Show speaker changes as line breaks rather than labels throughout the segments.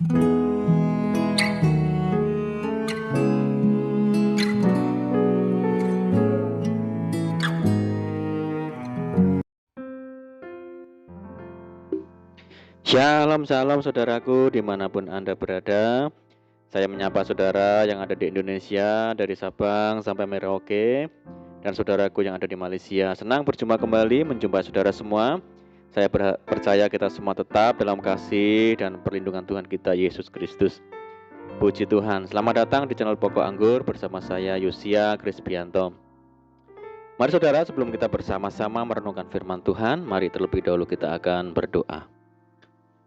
Shalom, shalom saudaraku dimanapun Anda berada. Saya menyapa saudara yang ada di Indonesia dari Sabang sampai Merauke, dan saudaraku yang ada di Malaysia. Senang berjumpa kembali, menjumpai saudara semua. Saya percaya kita semua tetap dalam kasih dan perlindungan Tuhan kita Yesus Kristus. Puji Tuhan. Selamat datang di channel Pokok Anggur bersama saya Yosia Krispianto. Mari saudara, sebelum kita bersama-sama merenungkan firman Tuhan, mari terlebih dahulu kita akan berdoa.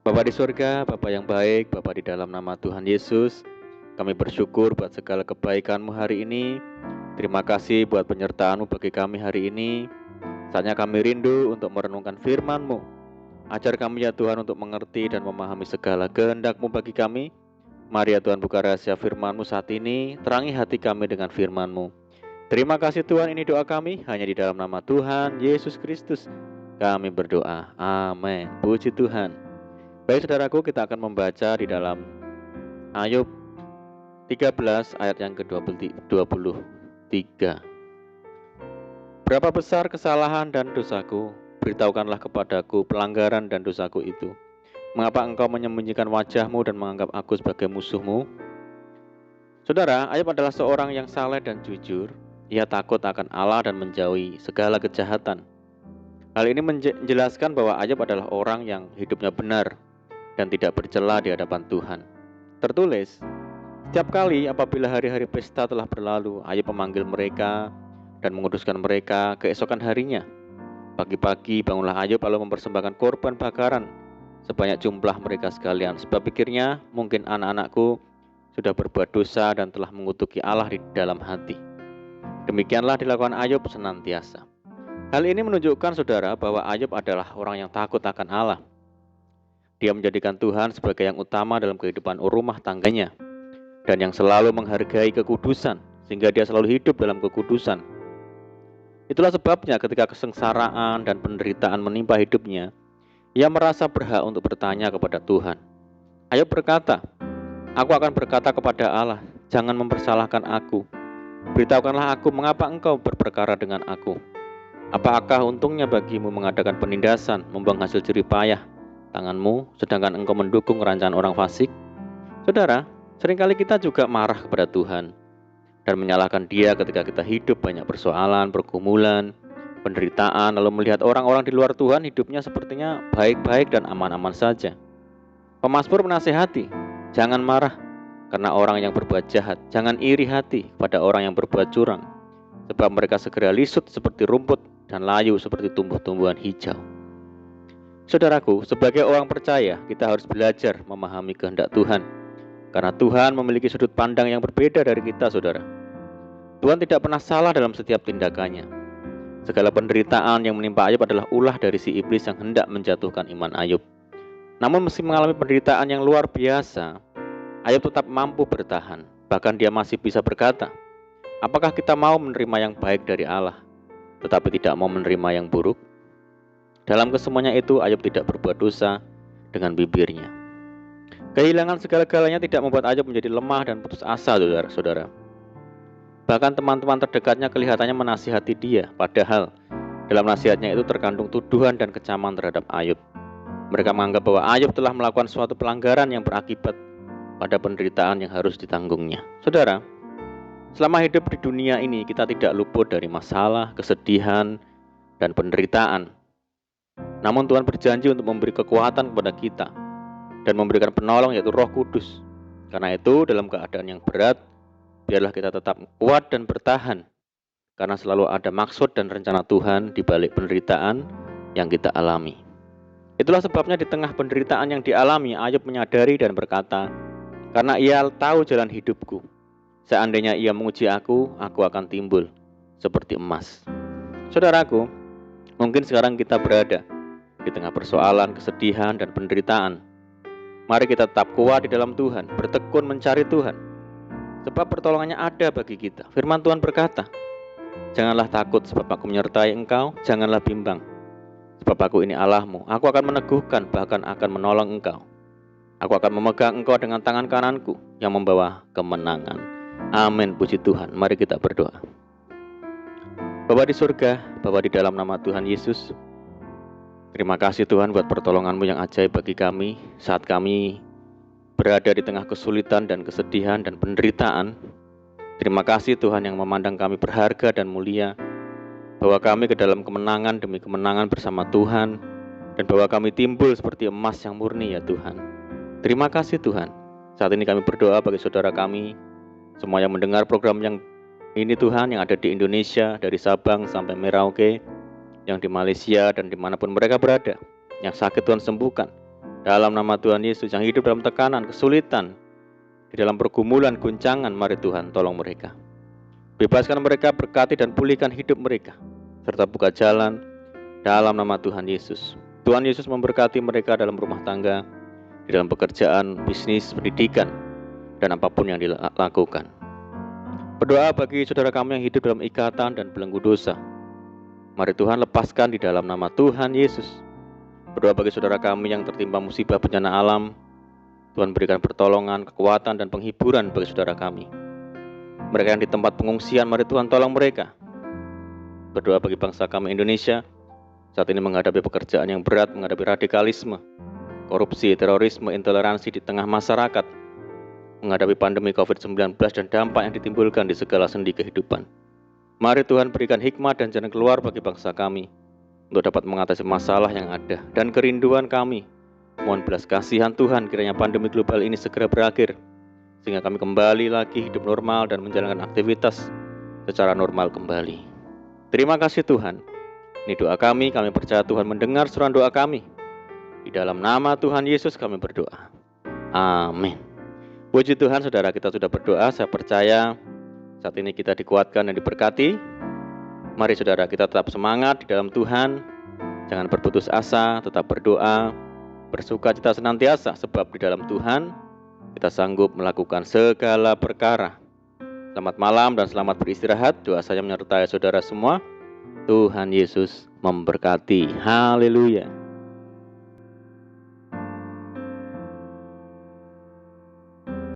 Bapa di surga, Bapa yang baik, Bapa di dalam nama Tuhan Yesus, kami bersyukur buat segala kebaikan-Mu hari ini. Terima kasih buat penyertaan-Mu bagi kami hari ini. Saatnya kami rindu untuk merenungkan firman-Mu. Ajar kami ya Tuhan untuk mengerti dan memahami segala kehendak-Mu bagi kami. Mari ya Tuhan, buka rahasia firman-Mu saat ini, terangi hati kami dengan firman-Mu. Terima kasih Tuhan, ini doa kami hanya di dalam nama Tuhan Yesus Kristus. Kami berdoa, amin. Puji Tuhan. Baik saudaraku, kita akan membaca di dalam Ayub 13 ayat yang ke-23. Berapa besar kesalahan dan dosaku, beritahukanlah kepadaku pelanggaran dan dosaku itu. Mengapa engkau menyembunyikan wajahmu dan menganggap aku sebagai musuhmu? Saudara, Ayub adalah seorang yang saleh dan jujur. Ia takut akan Allah dan menjauhi segala kejahatan. Hal ini menjelaskan bahwa Ayub adalah orang yang hidupnya benar dan tidak bercela di hadapan Tuhan. Tertulis, setiap kali apabila hari-hari pesta telah berlalu, Ayub memanggil mereka dan menguduskan mereka keesokan harinya. Pagi-pagi bangunlah Ayub lalu mempersembahkan korban bakaran sebanyak jumlah mereka sekalian, sebab pikirnya mungkin anak-anakku sudah berbuat dosa dan telah mengutuki Allah di dalam hati. Demikianlah dilakukan Ayub senantiasa. Hal ini menunjukkan saudara bahwa Ayub adalah orang yang takut akan Allah. Dia menjadikan Tuhan sebagai yang utama dalam kehidupan rumah tangganya dan yang selalu menghargai kekudusan, sehingga dia selalu hidup dalam kekudusan. Itulah sebabnya ketika kesengsaraan dan penderitaan menimpa hidupnya, ia merasa berhak untuk bertanya kepada Tuhan. Ayub berkata, "Aku akan berkata kepada Allah, jangan mempersalahkan aku. Beritahukanlah aku mengapa engkau berperkara dengan aku. Apakah untungnya bagimu mengadakan penindasan, membuang hasil jerih payah tanganmu, sedangkan engkau mendukung rancangan orang fasik?" Saudara, seringkali kita juga marah kepada Tuhan dan menyalahkan Dia ketika kita hidup banyak persoalan, pergumulan, penderitaan, lalu melihat orang-orang di luar Tuhan hidupnya sepertinya baik-baik dan aman-aman saja. Pemazmur menasihati, jangan marah karena orang yang berbuat jahat, jangan iri hati pada orang yang berbuat curang, sebab mereka segera lisut seperti rumput dan layu seperti tumbuh-tumbuhan hijau. Saudaraku, sebagai orang percaya, kita harus belajar memahami kehendak Tuhan. Karena Tuhan memiliki sudut pandang yang berbeda dari kita, saudara. Tuhan tidak pernah salah dalam setiap tindakannya. Segala penderitaan yang menimpa Ayub adalah ulah dari si iblis yang hendak menjatuhkan iman Ayub. Namun meski mengalami penderitaan yang luar biasa, Ayub tetap mampu bertahan. Bahkan dia masih bisa berkata, apakah kita mau menerima yang baik dari Allah, tetapi tidak mau menerima yang buruk? Dalam kesemuanya itu, Ayub tidak berbuat dosa dengan bibirnya. Kehilangan segala-galanya tidak membuat Ayub menjadi lemah dan putus asa, saudara. Bahkan teman-teman terdekatnya kelihatannya menasihati dia, padahal dalam nasihatnya itu terkandung tuduhan dan kecaman terhadap Ayub. Mereka menganggap bahwa Ayub telah melakukan suatu pelanggaran yang berakibat pada penderitaan yang harus ditanggungnya. Saudara, selama hidup di dunia ini kita tidak luput dari masalah, kesedihan, dan penderitaan. Namun Tuhan berjanji untuk memberi kekuatan kepada kita dan memberikan penolong, yaitu Roh Kudus. Karena itu dalam keadaan yang berat, biarlah kita tetap kuat dan bertahan, karena selalu ada maksud dan rencana Tuhan di balik penderitaan yang kita alami. Itulah sebabnya di tengah penderitaan yang dialami, Ayub menyadari dan berkata, karena ia tahu jalan hidupku, seandainya ia menguji aku akan timbul seperti emas. Saudaraku, mungkin sekarang kita berada di tengah persoalan, kesedihan, dan penderitaan. Mari kita tetap kuat di dalam Tuhan, bertekun mencari Tuhan, sebab pertolongannya ada bagi kita. Firman Tuhan berkata, janganlah takut sebab aku menyertai engkau, janganlah bimbang sebab aku ini Allahmu, aku akan meneguhkan bahkan akan menolong engkau. Aku akan memegang engkau dengan tangan kananku yang membawa kemenangan. Amin, puji Tuhan. Mari kita berdoa. Bapa di surga, Bapa di dalam nama Tuhan Yesus, terima kasih Tuhan buat pertolongan-Mu yang ajaib bagi kami saat kami berada di tengah kesulitan dan kesedihan dan penderitaan. Terima kasih Tuhan yang memandang kami berharga dan mulia, bahwa kami ke dalam kemenangan demi kemenangan bersama Tuhan, dan bahwa kami timbul seperti emas yang murni ya Tuhan. Terima kasih Tuhan. Saat ini kami berdoa bagi saudara kami, semua yang mendengar program yang ini Tuhan, yang ada di Indonesia, dari Sabang sampai Merauke, yang di Malaysia dan dimanapun mereka berada, yang sakit Tuhan sembuhkan. Dalam nama Tuhan Yesus, yang hidup dalam tekanan, kesulitan, di dalam pergumulan, guncangan, mari Tuhan tolong mereka. Bebaskan mereka, berkati dan pulihkan hidup mereka, serta buka jalan dalam nama Tuhan Yesus. Tuhan Yesus memberkati mereka dalam rumah tangga, di dalam pekerjaan, bisnis, pendidikan, dan apapun yang dilakukan. Berdoa bagi saudara kami yang hidup dalam ikatan dan belenggu dosa. Mari Tuhan lepaskan di dalam nama Tuhan Yesus. Berdoa bagi saudara kami yang tertimpa musibah bencana alam. Tuhan berikan pertolongan, kekuatan, dan penghiburan bagi saudara kami. Mereka yang di tempat pengungsian, mari Tuhan tolong mereka. Berdoa bagi bangsa kami Indonesia, saat ini menghadapi pekerjaan yang berat, menghadapi radikalisme, korupsi, terorisme, intoleransi di tengah masyarakat, menghadapi pandemi COVID-19 dan dampak yang ditimbulkan di segala sendi kehidupan. Mari Tuhan berikan hikmat dan jalan keluar bagi bangsa kami, untuk dapat mengatasi masalah yang ada dan kerinduan kami. Mohon belas kasihan Tuhan, kiranya pandemi global ini segera berakhir, sehingga kami kembali lagi hidup normal dan menjalankan aktivitas secara normal kembali. Terima kasih Tuhan. Ini doa kami percaya Tuhan mendengar seruan doa kami. Di dalam nama Tuhan Yesus kami berdoa. Amin. Puji Tuhan, saudara, kita sudah berdoa. Saya percaya saat ini kita dikuatkan dan diberkati. Mari saudara, kita tetap semangat di dalam Tuhan. Jangan berputus asa, tetap berdoa, bersukacita senantiasa, sebab di dalam Tuhan kita sanggup melakukan segala perkara. Selamat malam dan selamat beristirahat. Doa saya menyertai saudara semua. Tuhan Yesus memberkati. Haleluya.